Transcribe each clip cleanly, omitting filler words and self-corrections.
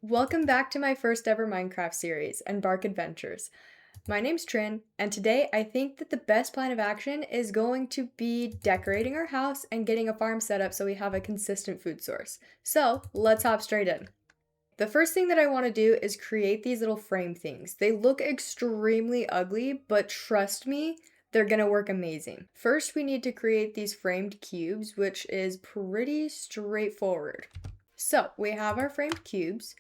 Welcome back to my first ever Minecraft series, Embark Adventures. My name's Trin, and today I think that the best plan of action is going to be decorating our house and getting a farm set up so we have a consistent food source. So, let's hop straight in. The first thing that I want to do is create these little frame things. They look extremely ugly, but trust me, they're gonna work amazing. First, we need to create these framed cubes, which is pretty straightforward. So, we have our framed cubes.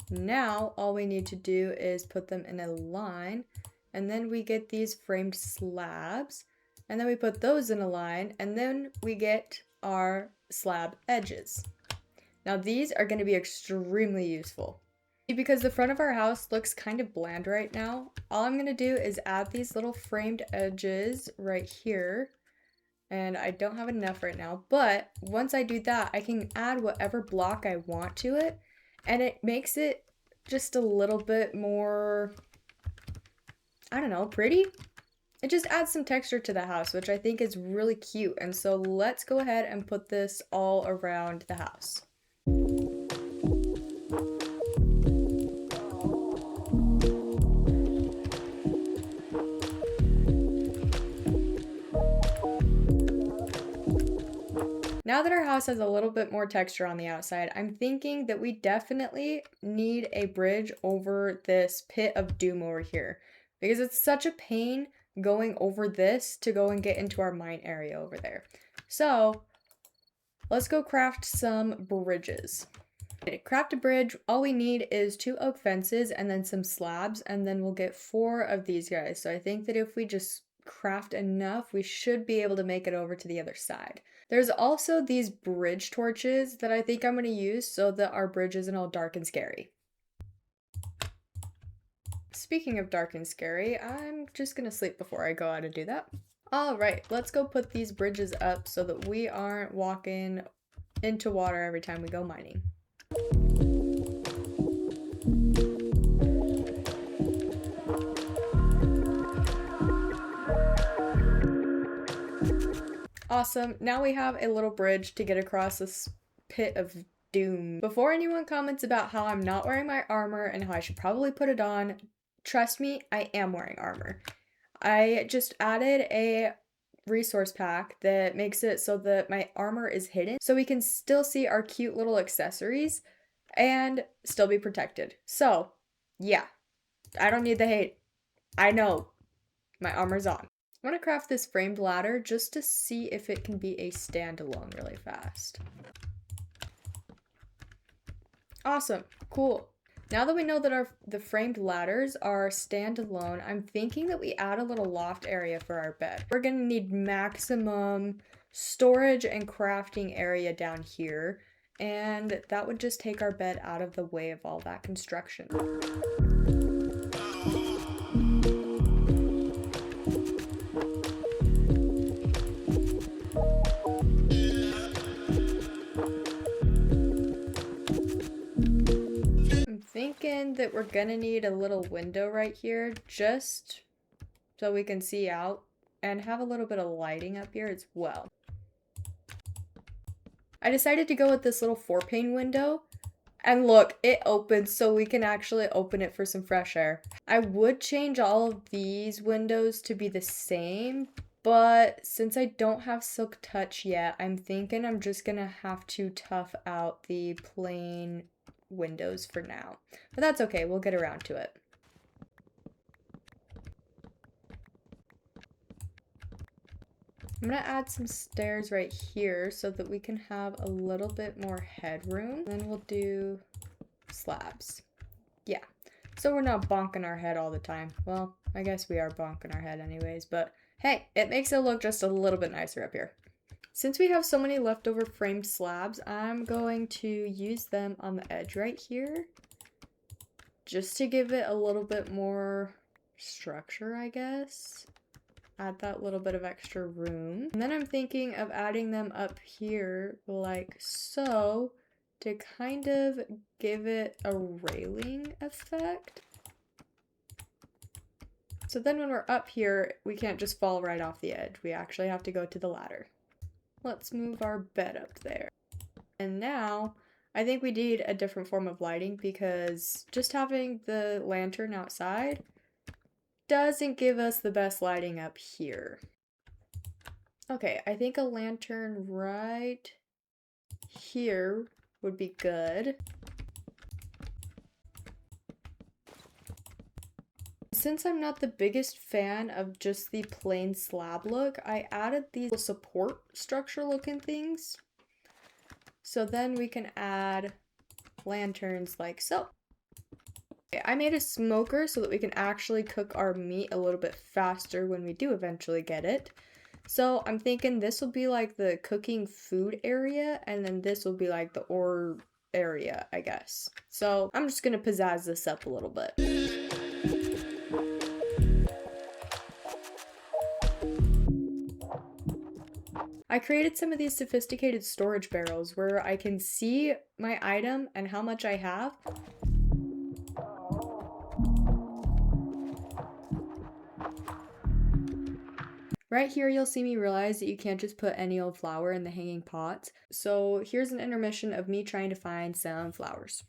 Now, all we need to do is put them in a line, and then we get these framed slabs, and then we put those in a line, and then we get our slab edges. Now these are going to be extremely useful. Because the front of our house looks kind of bland right now, all I'm going to do is add these little framed edges right here. And I don't have enough right now, but once I do that, I can add whatever block I want to it, and it makes it just a little bit more, I don't know, pretty? It just adds some texture to the house, which I think is really cute. And so let's go ahead and put this all around the house. Now that our house has a little bit more texture on the outside, I'm thinking that we definitely need a bridge over this pit of doom over here, because it's such a pain going over this to go and get into our mine area over there. So let's go craft some bridges. To craft a bridge, all we need is 2 oak fences and then some slabs, and then we'll get 4 of these guys. So I think that if we just craft enough, we should be able to make it over to the other side. There's also these bridge torches that I think I'm going to use so that our bridge isn't all dark and scary. Speaking of dark and scary, I'm just going to sleep before I go out and do that. Alright, let's go put these bridges up so that we aren't walking into water every time we go mining. Awesome, now we have a little bridge to get across this pit of doom. Before anyone comments about how I'm not wearing my armor and how I should probably put it on, trust me, I am wearing armor. I just added a resource pack that makes it so that my armor is hidden so we can still see our cute little accessories and still be protected. So, yeah, I don't need the hate. I know my armor's on. I want to craft this framed ladder just to see if it can be a standalone really fast. Awesome, cool. Now that we know that the framed ladders are standalone, I'm thinking that we add a little loft area for our bed. We're gonna need maximum storage and crafting area down here, and that would just take our bed out of the way of all that construction. Thinking that we're gonna need a little window right here just so we can see out and have a little bit of lighting up here as well. I decided to go with this little 4-pane window, and look, it opens so we can actually open it for some fresh air. I would change all of these windows to be the same, but since I don't have Silk Touch yet, I'm thinking I'm just gonna have to tough out the plain windows for now. But that's okay, we'll get around to it. I'm gonna add some stairs right here so that we can have a little bit more headroom. Then we'll do slabs. Yeah, so we're not bonking our head all the time. Well, I guess we are bonking our head anyways, but hey, it makes it look just a little bit nicer up here. Since we have so many leftover framed slabs, I'm going to use them on the edge right here, just to give it a little bit more structure, I guess. Add that little bit of extra room. And then I'm thinking of adding them up here like so, to kind of give it a railing effect. So then when we're up here, we can't just fall right off the edge. We actually have to go to the ladder. Let's move our bed up there. And now I think we need a different form of lighting because just having the lantern outside doesn't give us the best lighting up here. Okay, I think a lantern right here would be good. Since I'm not the biggest fan of just the plain slab look, I added these support structure looking things. So then we can add lanterns like so. Okay, I made a smoker so that we can actually cook our meat a little bit faster when we do eventually get it. So I'm thinking this will be like the cooking food area, and then this will be like the ore area, I guess. So I'm just gonna pizzazz this up a little bit. I created some of these sophisticated storage barrels where I can see my item and how much I have. Right here, you'll see me realize that you can't just put any old flower in the hanging pots. So here's an intermission of me trying to find some flowers.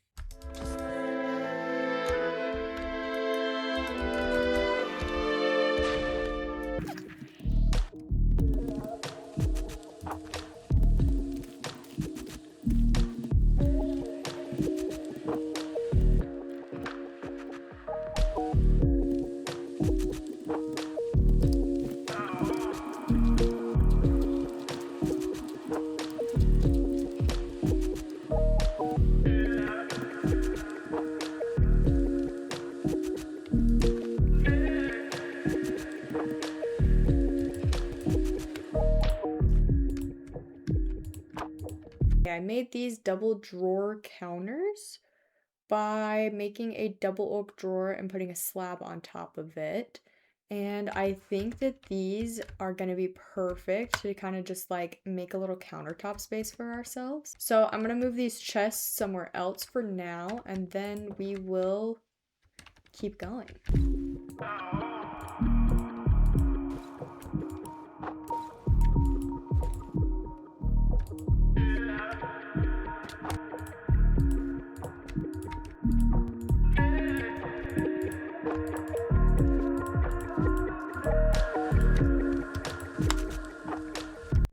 I made these double drawer counters by making a double oak drawer and putting a slab on top of it. And I think that these are going to be perfect to kind of just like make a little countertop space for ourselves. So I'm going to move these chests somewhere else for now, and then we will keep going.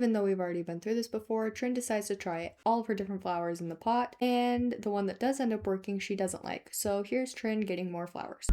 Even though we've already been through this before, Trin decides to try all of her different flowers in the pot, and the one that does end up working she doesn't like. So here's Trin getting more flowers.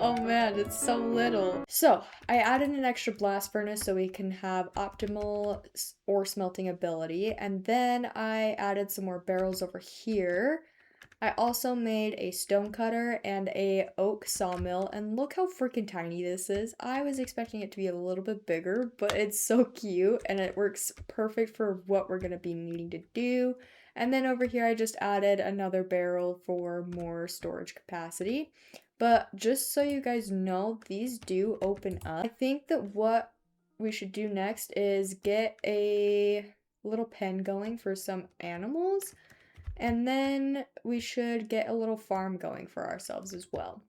Oh man, it's so little. So I added an extra blast furnace so we can have optimal ore smelting ability, and then I added some more barrels over here. I also made a stone cutter and a oak sawmill, and look how freaking tiny this is. I was expecting it to be a little bit bigger, but it's so cute and it works perfect for what we're gonna be needing to do. And then over here I just added another barrel for more storage capacity. But just so you guys know, these do open up. I think that what we should do next is get a little pen going for some animals. And then we should get a little farm going for ourselves as well.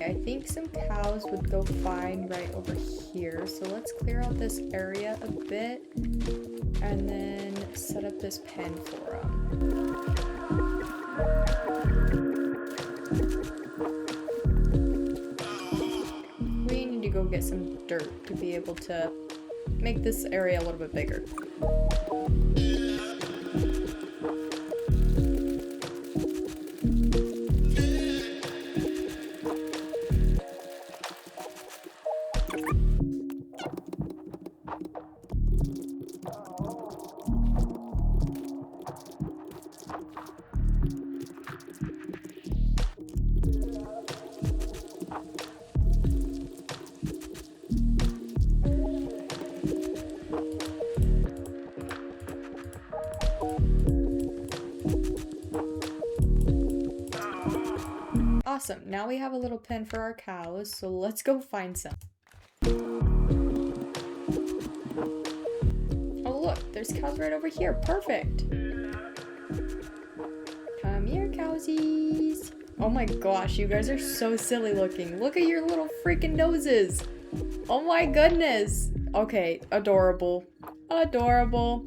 I think some cows would go fine right over here. So let's clear out this area a bit and then set up this pen for them. get some dirt to be able to make this area a little bit bigger. Awesome, now we have a little pen for our cows, so let's go find some. Oh look, there's cows right over here, perfect. Come here, cowsies. Oh my gosh, you guys are so silly looking. Look at your little freaking noses. Oh my goodness. Okay, adorable. Adorable.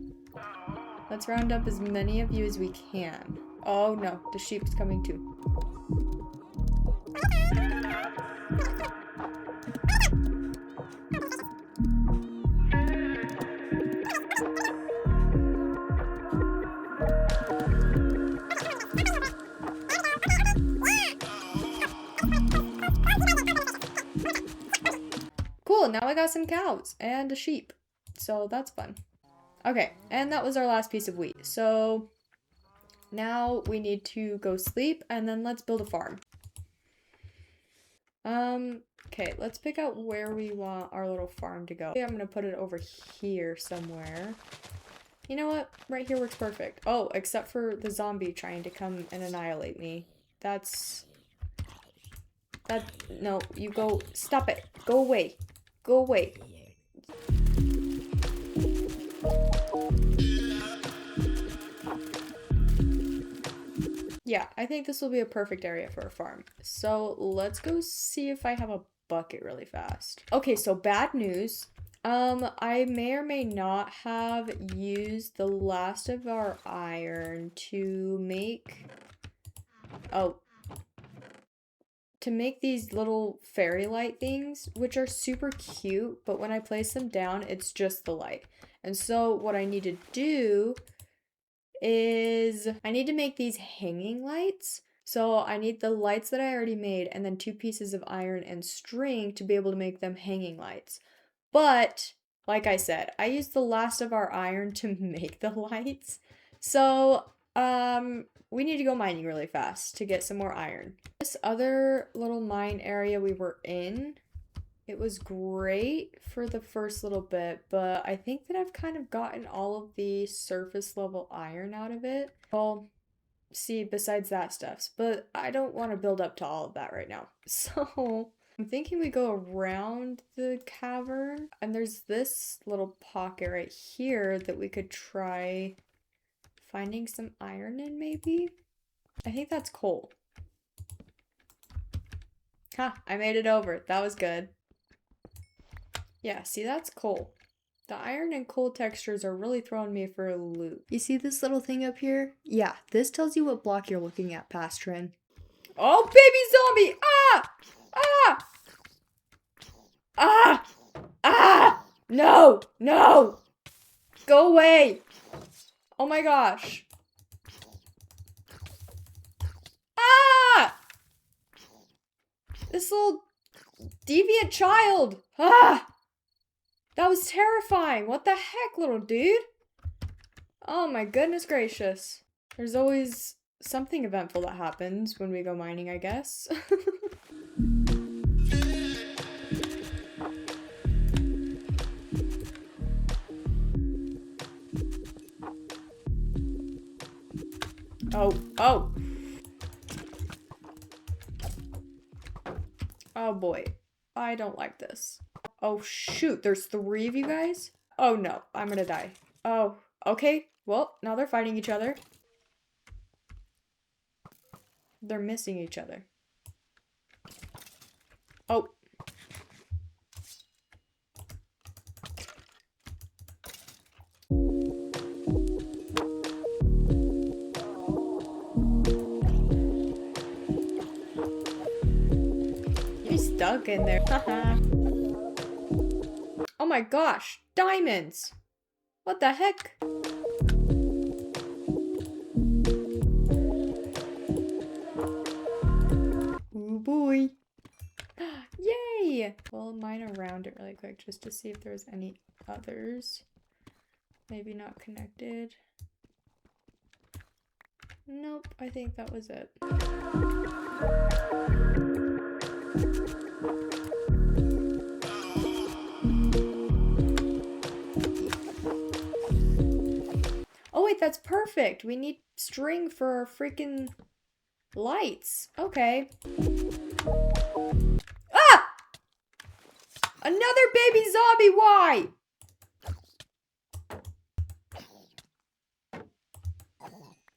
Let's round up as many of you as we can. Oh no, the sheep's coming too. Cool, now I got some cows and a sheep, so that's fun. Okay, and that was our last piece of wheat. So now we need to go sleep and then let's build a farm. Okay, let's pick out where we want our little farm to go. I'm gonna put it over here somewhere. You know what? Right here works perfect. Oh, except for the zombie trying to come and annihilate me. No, you go, stop it. Go away. Go away. Yeah, I think this will be a perfect area for a farm. So let's go see if I have a bucket really fast. Okay, so bad news. I may or may not have used the last of our iron to make these little fairy light things, which are super cute, but when I place them down, it's just the light. And so what I need to do is I need to make these hanging lights. So I need the lights that I already made and then 2 pieces of iron and string to be able to make them hanging lights. But like I said, I used the last of our iron to make the lights. So we need to go mining really fast to get some more iron. This other little mine area we were in, it was great for the first little bit, but I think that I've kind of gotten all of the surface level iron out of it. Well, see, besides that stuff, but I don't want to build up to all of that right now. So I'm thinking we go around the cavern, and there's this little pocket right here that we could try finding some iron in, maybe? I think that's coal. Ha, I made it over. That was good. Yeah, see, that's coal. The iron and coal textures are really throwing me for a loop. You see this little thing up here? Yeah, this tells you what block you're looking at, Pastrin. Oh, baby zombie! Ah! Ah! Ah! Ah! No! No! Go away! Oh my gosh. Ah! This little deviant child! Ah! That was terrifying. What the heck, little dude? Oh my goodness gracious. There's always something eventful that happens when we go mining, I guess. Oh. Oh boy. I don't like this. Oh shoot, there's 3 of you guys? Oh no, I'm gonna die. Oh, okay. Well, now they're fighting each other. They're missing each other. Oh. You're stuck in there. Haha. Oh my gosh, diamonds! What the heck? Oh boy. Yay! We'll mine around it really quick just to see if there's any others. Maybe not connected. Nope, I think that was it. Oh wait, that's perfect. We need string for our freaking lights. Okay. Ah! Another baby zombie, why?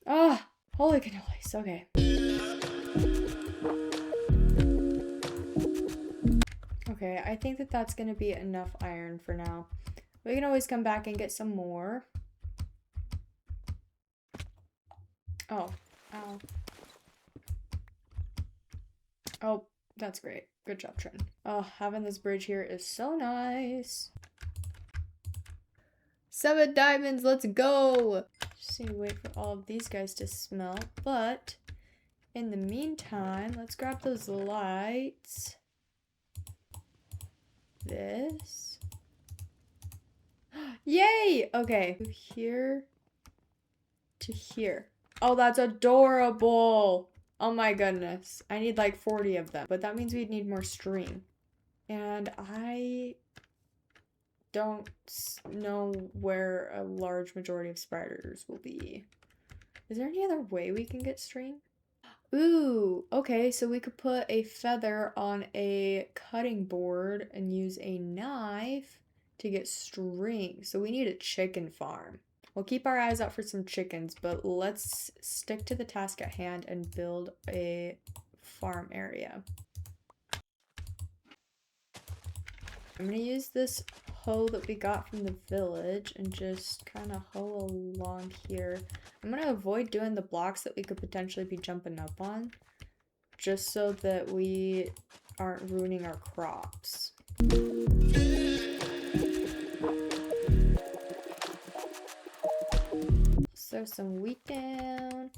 Ah, holy cannolis, okay. Okay, I think that that's gonna be enough iron for now. We can always come back and get some more. Oh, ow. Oh, that's great. Good job, Trin. Oh, having this bridge here is so nice. 7 diamonds, let's go! Just need to wait for all of these guys to smelt, but in the meantime, let's grab those lights. This. Yay! Okay, here to here. Oh, that's adorable! Oh my goodness. I need like 40 of them, but that means we'd need more string. And I don't know where a large majority of spiders will be. Is there any other way we can get string? Ooh, okay, so we could put a feather on a cutting board and use a knife to get string. So we need a chicken farm. We'll keep our eyes out for some chickens, but let's stick to the task at hand and build a farm area. I'm gonna use this hoe that we got from the village and just kind of hoe along here. I'm gonna avoid doing the blocks that we could potentially be jumping up on, just so that we aren't ruining our crops. Throw some wheat down.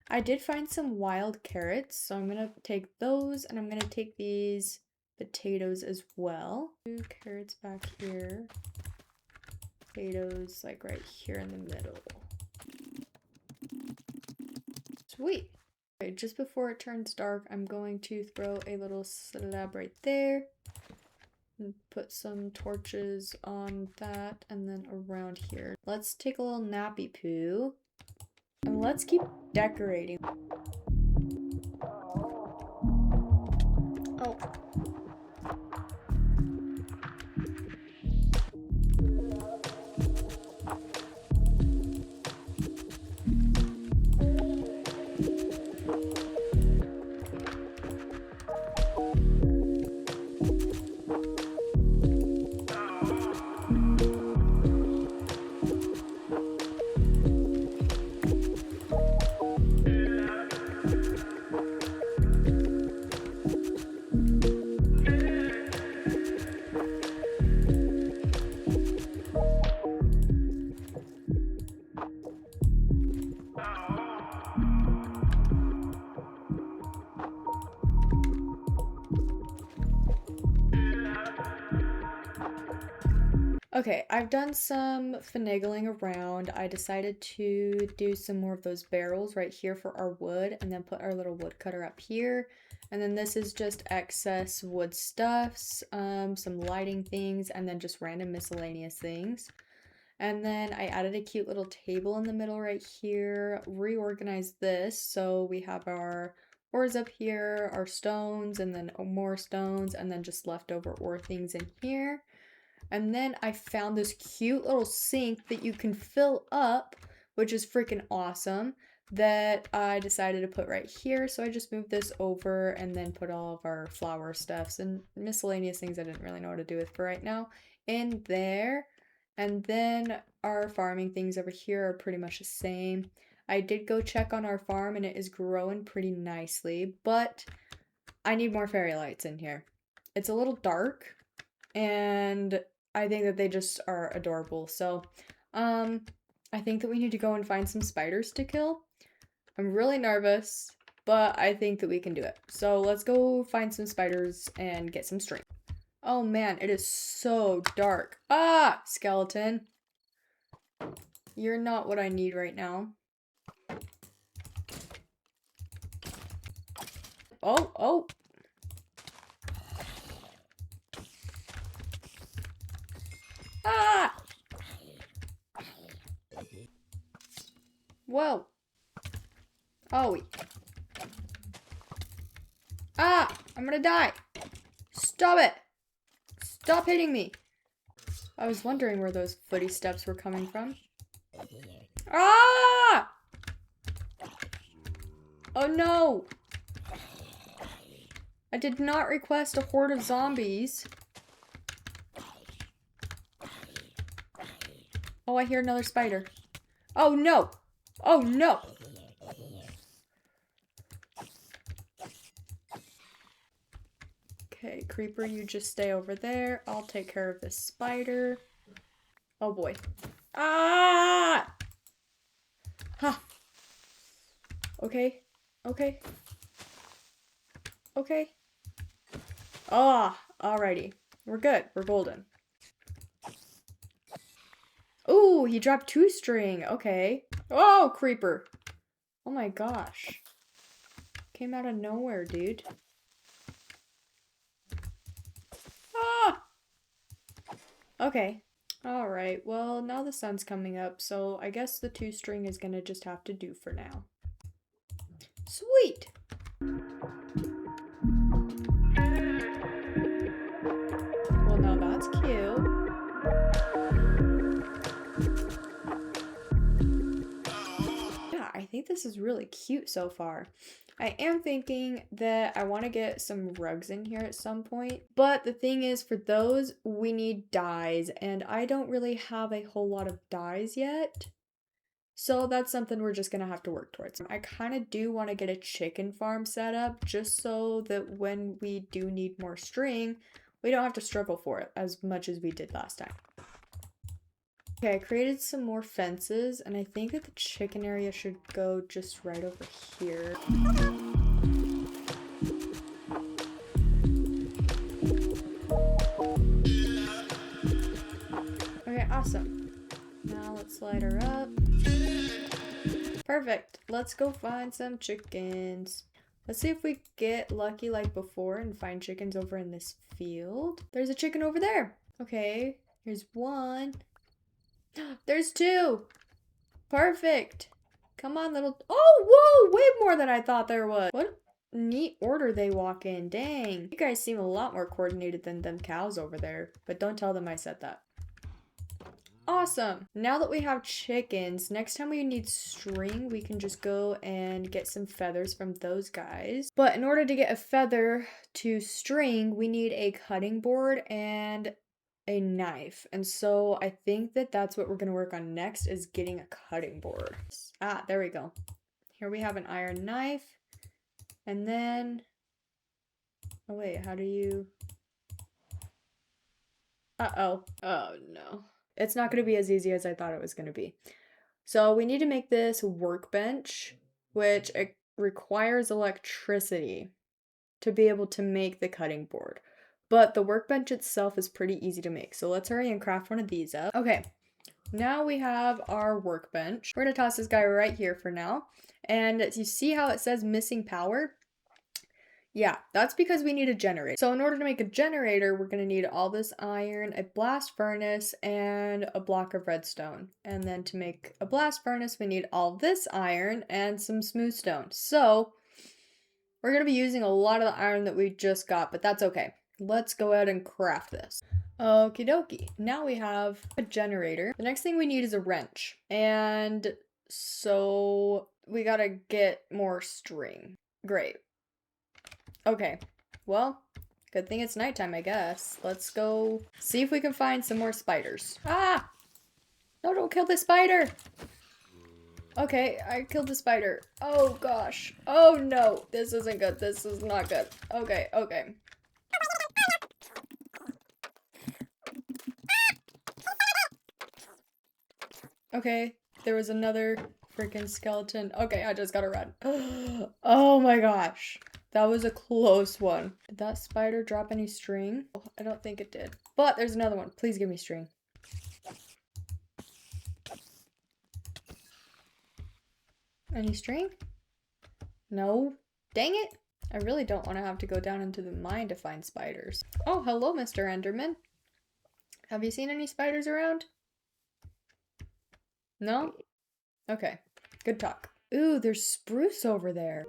I did find some wild carrots, so I'm gonna take those and I'm gonna take these potatoes as well. 2 carrots back here. Potatoes like right here in the middle. Sweet. Okay, just before it turns dark, I'm going to throw a little slab right there. And put some torches on that and then around here. Let's take a little nappy poo. And let's keep decorating. Oh. Okay, I've done some finagling around. I decided to do some more of those barrels right here for our wood and then put our little wood cutter up here. And then this is just excess wood stuffs, some lighting things, and then just random miscellaneous things. And then I added a cute little table in the middle right here, reorganized this so we have our ores up here, our stones, and then more stones, and then just leftover ore things in here. And then I found this cute little sink that you can fill up, which is freaking awesome, that I decided to put right here. So I just moved this over and then put all of our flower stuffs and miscellaneous things I didn't really know what to do with for right now in there. And then our farming things over here are pretty much the same. I did go check on our farm and it is growing pretty nicely, but I need more fairy lights in here. It's a little dark. and I think that they just are adorable. So, I think that we need to go and find some spiders to kill. I'm really nervous, but I think that we can do it. So let's go find some spiders and get some string. Oh man, it is so dark. Ah, skeleton. You're not what I need right now. Oh, oh. Ah! Whoa. Oh. Ah! I'm gonna die. Stop it. Stop hitting me. I was wondering where those footy steps were coming from. Ah! Oh no! I did not request a horde of zombies. Oh, I hear another spider. Oh no! Oh no! Okay, creeper, you just stay over there. I'll take care of this spider. Oh boy. Ah! Ha! Okay. Okay. Okay. Ah, alrighty. We're good. We're golden. Ooh, he dropped 2 string. Okay. Oh, creeper. Oh my gosh. Came out of nowhere, dude. Ah! Okay. Alright, well, now the sun's coming up, so I guess the 2 string is gonna just have to do for now. Sweet! Well, now that's cute. Yeah, I think this is really cute so far. I am thinking that I want to get some rugs in here at some point, but the thing is, for those, we need dyes, and I don't really have a whole lot of dyes yet. So that's something we're just gonna have to work towards. I kind of do want to get a chicken farm set up just so that when we do need more string, we don't have to struggle for it as much as we did last time. Okay, I created some more fences, and I think that the chicken area should go just right over here. Okay, awesome. Now let's slide her up. Perfect. Let's go find some chickens. Let's see if we get lucky like before and find chickens over in this field. There's a chicken over there. Okay, here's 1. There's 2. Perfect. Come on, little... Oh, whoa! Way more than I thought there was. What neat order they walk in. Dang. You guys seem a lot more coordinated than them cows over there. But don't tell them I said that. Awesome. Now that we have chickens, next time we need string, we can just go and get some feathers from those guys. But in order to get a feather to string, we need a cutting board and a knife. And so I think that that's what we're going to work on next, is getting a cutting board. Ah, there we go. Here we have an iron knife. And then... Oh wait, how do you... Uh-oh. Oh no. It's not going to be as easy as I thought it was going to be. So we need to make this workbench, which requires electricity to be able to make the cutting board. But the workbench itself is pretty easy to make. So let's hurry and craft one of these up. Okay, now we have our workbench. We're going to toss this guy right here for now. And you see how it says missing power? Yeah, that's because we need a generator. So in order to make a generator, we're going to need all this iron, a blast furnace, and a block of redstone. And then to make a blast furnace, we need all this iron and some smooth stone. So we're going to be using a lot of the iron that we just got, but that's okay. Let's go ahead and craft this. Okie dokie. Now we have a generator. The next thing we need is a wrench. And so we got to get more string. Great. Okay, well, good thing it's nighttime, I guess. Let's go see if we can find some more spiders. Ah! No, don't kill the spider! Okay, I killed the spider. Oh, gosh. Oh, no. This isn't good. This is not good. Okay, okay. Okay, there was another freaking skeleton. Okay, I just gotta run. Oh my gosh. That was a close one. Did that spider drop any string? Oh, I don't think it did. But there's another one. Please give me string. Any string? No. Dang it. I really don't want to have to go down into the mine to find spiders. Oh, hello, Mr. Enderman. Have you seen any spiders around? No? Okay. Good talk. Ooh, there's spruce over there.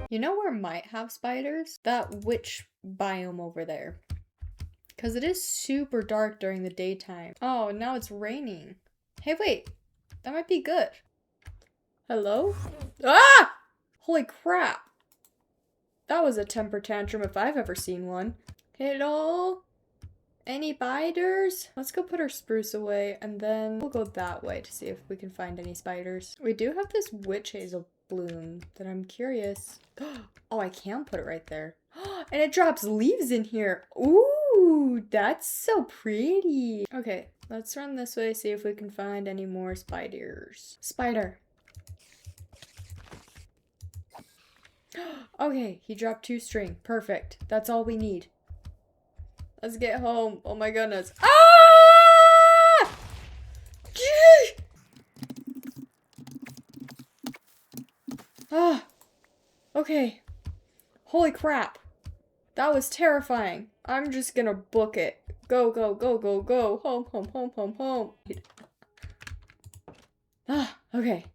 You know where might have spiders? That witch biome over there. Because it is super dark during the daytime. Oh, now it's raining. Hey, wait. That might be good. Hello? Ah! Holy crap. That was a temper tantrum if I've ever seen one. Hello? Any spiders? Let's go put our spruce away and then we'll go that way to see if we can find any spiders. We do have this witch hazel bloom that I'm curious. Oh, I can put it right there. And it drops leaves in here. Ooh, that's so pretty. Okay, let's run this way, see if we can find any more spiders. Spider. Okay, he dropped 2 string. Perfect. That's all we need. Let's get home. Oh my goodness. Ah! Ah. Okay. Holy crap. That was terrifying. I'm just gonna book it. Go, go, go, go, go. Home, home, home, home, home. Ah, okay.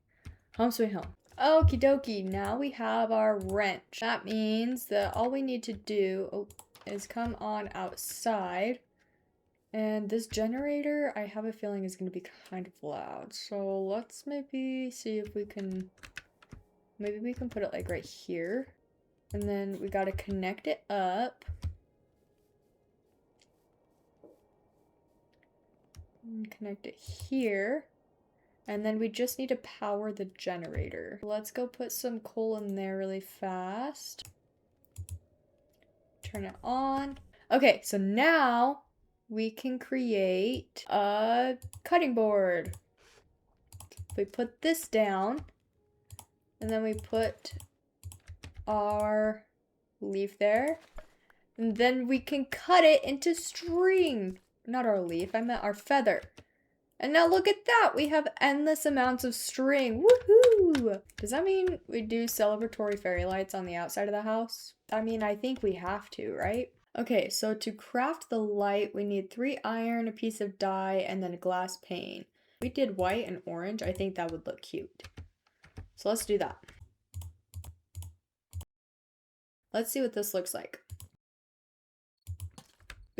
Home sweet home. Okie dokie, now we have our wrench. That means that all we need to do is come on outside. And this generator, I have a feeling is going to be kind of loud. So let's maybe see if we can, maybe we can put it like right here. And then we got to connect it up. And connect it here. And then we just need to power the generator. Let's go put some coal in there really fast. Turn it on. Okay, so now we can create a cutting board. We put this down, and then we put our leaf there, and then we can cut it into string. Not our leaf, I meant our feather. And now look at that, we have endless amounts of string. Woohoo! Does that mean we do celebratory fairy lights on the outside of the house? I mean, I think we have to, right? Okay, so to craft the light, we need 3 iron, a piece of dye, and then a glass pane. If we did white and orange, I think that would look cute. So let's do that. Let's see what this looks like.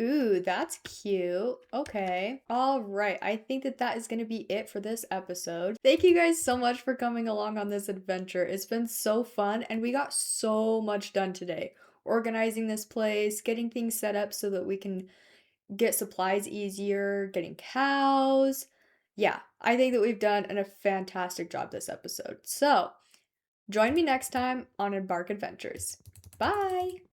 Ooh, that's cute. Okay. All right. I think that is going to be it for this episode. Thank you guys so much for coming along on this adventure. It's been so fun and we got so much done today. Organizing this place, getting things set up so that we can get supplies easier, getting cows. Yeah, I think that we've done a fantastic job this episode. So, join me next time on Embark Adventures. Bye!